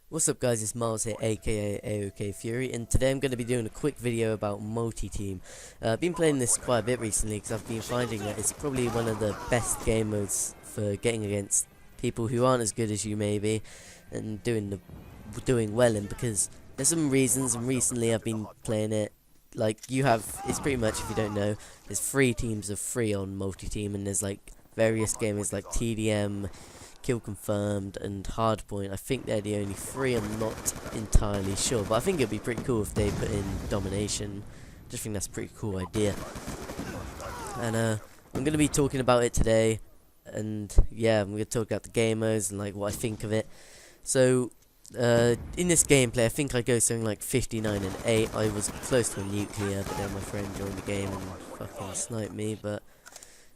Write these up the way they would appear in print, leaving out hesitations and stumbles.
What's up guys, it's Miles here, aka AOK Fury, and today I'm going to be doing a quick video about multi-team. I've been playing this quite a bit recently because I've been finding that it's probably one of the best game modes for getting against people who aren't as good as you maybe, and doing well in, because there's some reasons, and recently I've been playing it. Like, it's pretty much, if you don't know, there's 3 teams of 3 on multi-team, and there's like various gamers like TDM, Kill Confirmed, and Hardpoint. I think they're the only 3. I'm not entirely sure, but I think it'd be pretty cool if they put in Domination. Just think that's a pretty cool idea. And I'm gonna be talking about it today, and yeah, I'm gonna talk about the game modes and like what I think of it. So in this gameplay, I think I go something like 59 and 8. I was close to a nuclear, but then my friend joined the game and fucking sniped me. But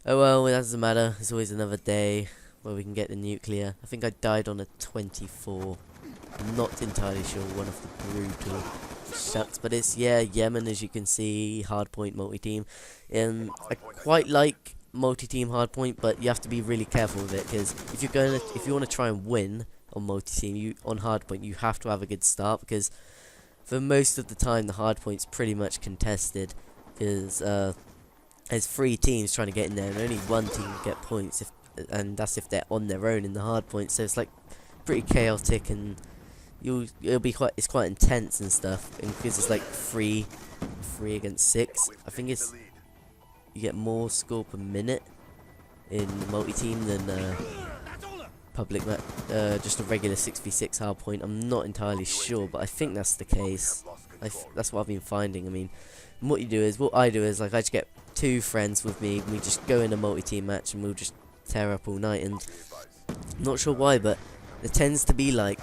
oh well, it doesn't matter. It's always another day where we can get the nuclear. I think I died on a 24. I'm not entirely sure, one of the brutal shucks, but it's, yeah, Yemen, as you can see, hardpoint multi-team. I quite like multi-team hardpoint, but you have to be really careful with it, because if you want to try and win on multi-team, on hardpoint, you have to have a good start, because for most of the time the hardpoint's pretty much contested, because there's 3 teams trying to get in there, and only one team can get points, and that's if they're on their own in the hard point. So it's like pretty chaotic, and it's quite intense and stuff. And because it's like 3 against 6, I think you get more score per minute in multi-team than public map, just a regular 6v6 hard point. I'm not entirely sure, but I think that's the case. That's what I've been finding. I mean, what I do is like I just get 2 friends with me, and we just go in a multi-team match, and we'll just tear up all night. And I'm not sure why, but there tends to be like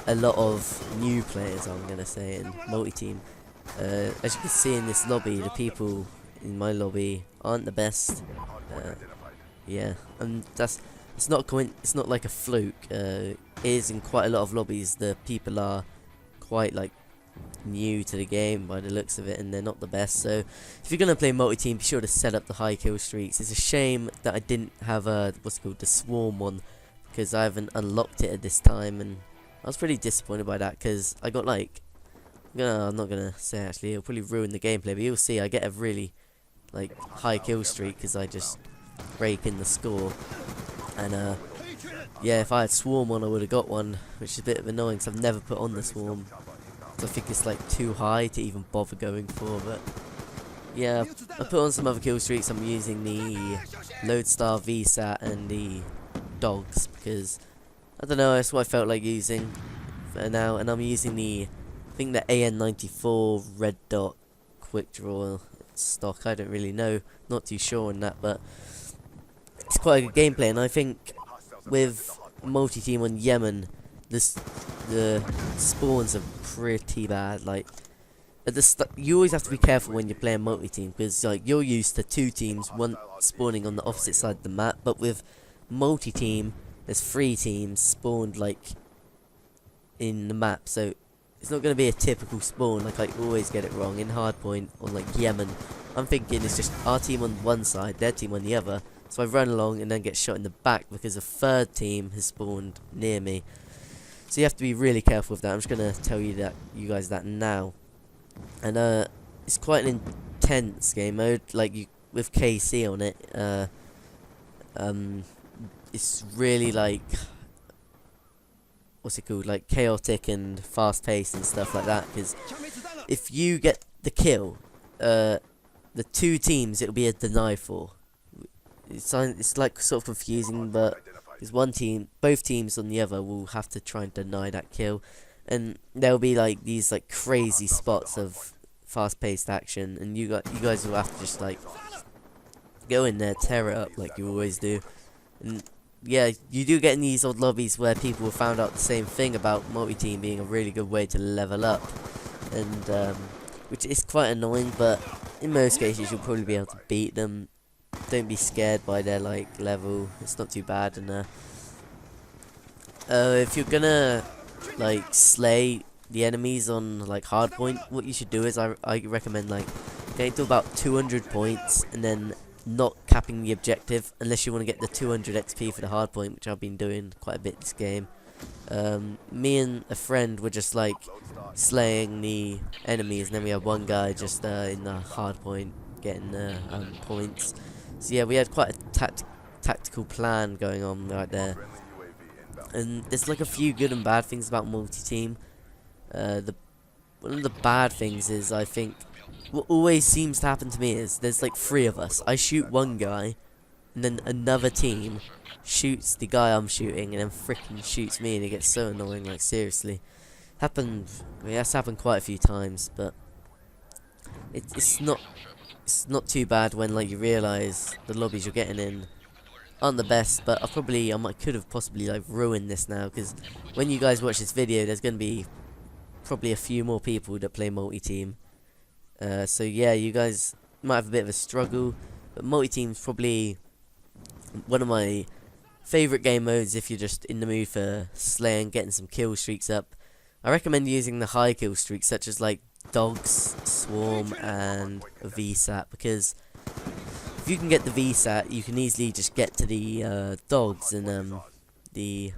a lot of new players, I'm gonna say, in multi-team. As you can see in this lobby, the people in my lobby aren't the best. Yeah, and it's not like a fluke. It is in quite a lot of lobbies. The people are quite like new to the game by the looks of it, and they're not the best. So if you're gonna play multi-team, be sure to set up the high kill streaks. It's a shame that I didn't have what's called the swarm one, because I haven't unlocked it at this time, and I was pretty disappointed by that, because I got like, I'm not gonna say, actually, it'll probably ruin the gameplay, but you'll see I get a really like high kill streak because I just rake in the score. And yeah, if I had swarm on, I would have got one, which is a bit of annoying because I've never put on the swarm. I think it's like too high to even bother going for, but yeah, I put on some other kill streaks. I'm using the Lodestar VSAT and the dogs, because I don't know, that's what I felt like using for now. And I'm using I think the AN94 red dot quick draw stock. I don't really know, not too sure on that, but it's quite a good gameplay. And I think with multi-team on Yemen, the spawns are pretty bad. Like at the you always have to be careful when you're playing multi-team, because like you're used to 2 teams, one spawning on the opposite side of the map, but with multi-team there's 3 teams spawned like in the map, so it's not going to be a typical spawn. Like I always get it wrong in hardpoint on like Yemen. I'm thinking it's just our team on one side, their team on the other, so I run along and then get shot in the back because a 3rd team has spawned near me. So you have to be really careful with that. I'm just gonna tell you guys that now. And it's quite an intense game mode. Like with KC on it, it's really like, what's it called? Like chaotic and fast paced and stuff like that. Because if you get the kill, the 2 teams it'll be a deny for. It's like sort of confusing, but because both teams on the other will have to try and deny that kill, and there'll be like these like crazy spots of fast-paced action, and you guys will have to just like go in there, tear it up like you always do. And yeah, you do get in these odd lobbies where people have found out the same thing about multi-team being a really good way to level up, and which is quite annoying, but in most cases you'll probably be able to beat them. Don't be scared by their like level, it's not too bad. And if you're gonna like slay the enemies on like hardpoint, what you should do is I recommend like getting to about 200 points and then not capping the objective unless you want to get the 200 XP for the hardpoint, which I've been doing quite a bit this game. Me and a friend were just like slaying the enemies, and then we had one guy just in the hard point getting the points. So yeah, we had quite a tactical plan going on right there. And there's like a few good and bad things about multi-team. One of the bad things is, I think, what always seems to happen to me is there's like 3 of us. I shoot one guy, and then another team shoots the guy I'm shooting, and then freaking shoots me, and it gets so annoying. Like seriously, that's happened quite a few times, but it's not too bad when like you realise the lobbies you're getting in aren't the best. But could have possibly like ruined this now, because when you guys watch this video, there's gonna be probably a few more people that play multi-team. So yeah, you guys might have a bit of a struggle, but multi-team's probably one of my favourite game modes if you're just in the mood for slaying, getting some kill streaks up. I recommend using the high kill streaks, such as like dogs, swarm, and a VSAT, because if you can get the VSAT, you can easily just get to the dogs and the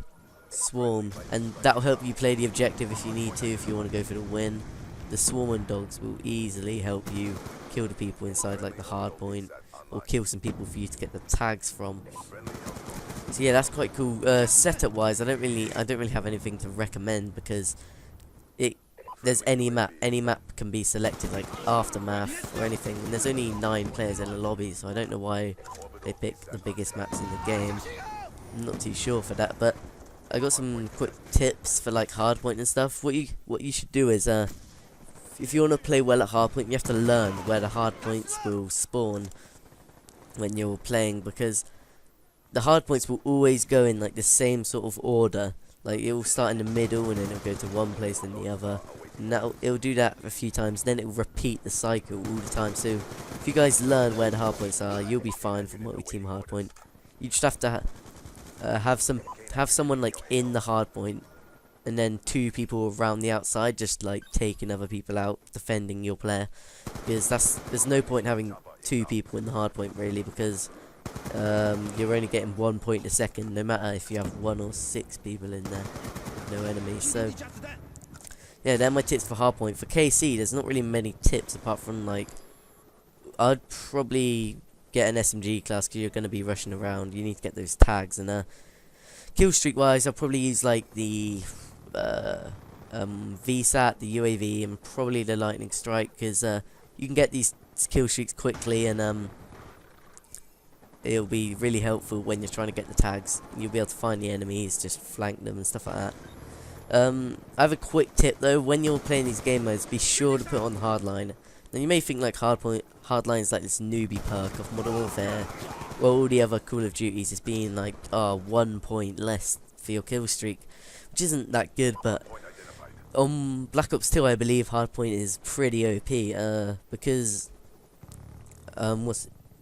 swarm, and that'll help you play the objective if you need to, if you want to go for the win. The swarm and dogs will easily help you kill the people inside like the hard point, or kill some people for you to get the tags from. So yeah, that's quite cool. Setup wise, I don't really have anything to recommend, because there's any map can be selected, like aftermath or anything, and there's only 9 players in the lobby, so I don't know why they pick the biggest maps in the game. I'm not too sure for that, but I got some quick tips for like hardpoint and stuff. What you should do is if you want to play well at hardpoint, you have to learn where the hardpoints will spawn when you're playing, because the hardpoints will always go in like the same sort of order. Like it will start in the middle, and then it'll go to one place and the other, and it'll do that a few times. Then it will repeat the cycle all the time. So if you guys learn where the hardpoints are, you'll be fine for multi-team hardpoint. You just have to have someone like in the hardpoint, and then 2 people around the outside, just like taking other people out, defending your player. Because there's no point having 2 people in the hardpoint really, because you're only getting 1 point a second, no matter if you have 1 or 6 people in there, no enemies. So yeah, they're my tips for hardpoint. For KC, there's not really many tips apart from like, I'd probably get an SMG class, because you're going to be rushing around. You need to get those tags. And kill streak wise, I'll probably use like the VSAT, the UAV, and probably the lightning strike, because you can get these kill streaks quickly, and it'll be really helpful when you're trying to get the tags. You'll be able to find the enemies, just flank them and stuff like that. I have a quick tip though: when you're playing these game modes, be sure to put on hardline. Now you may think like hardline is like this newbie perk of Modern Warfare, well, all the other Call of Duties is being like 1 point less for your kill streak, which isn't that good. But on Black Ops 2, I believe hardpoint is pretty OP, because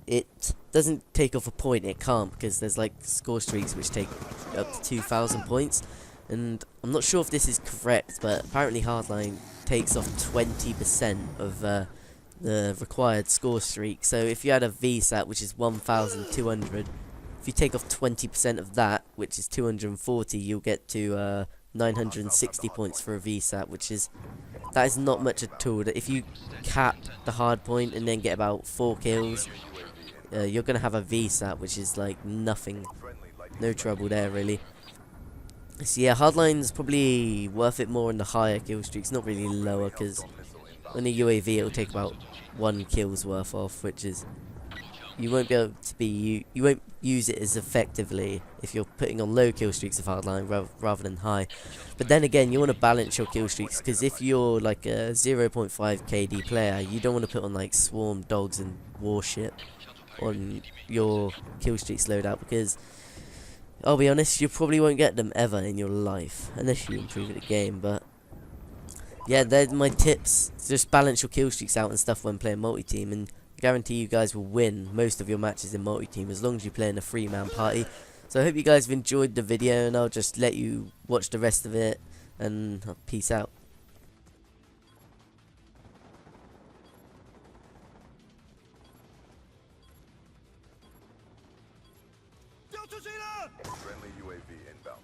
it doesn't take off a point. It can't, because there's like score streaks which take up to 2,000 points, and I'm not sure if this is correct, but apparently hardline takes off 20% of the required score streak. So if you had a VSAT which is 1,200, if you take off 20% of that, which is 240, you'll get to 960 points for a VSAT, that is not much at all. If you cap the hard point and then get about 4 kills, you're gonna have a VSAT, which is like nothing, no trouble there really. So yeah, hardline's probably worth it more in the higher kill streaks, not really lower, because on a UAV it'll take about 1 kill's worth off, which is, you won't be able to you won't use it as effectively if you're putting on low kill streaks of hardline rather than high. But then again, you want to balance your kill streaks, because if you're like a 0.5 KD player, you don't want to put on like swarm, dogs, and warship on your kill streaks loadout, because I'll be honest, you probably won't get them ever in your life unless you improve the game. But yeah, they're my tips. Just balance your kill streaks out and stuff when playing multi-team, and I guarantee you guys will win most of your matches in multi-team as long as you play in a 3-man party. So I hope you guys have enjoyed the video, and I'll just let you watch the rest of it, and peace out. Friendly UAV inbound.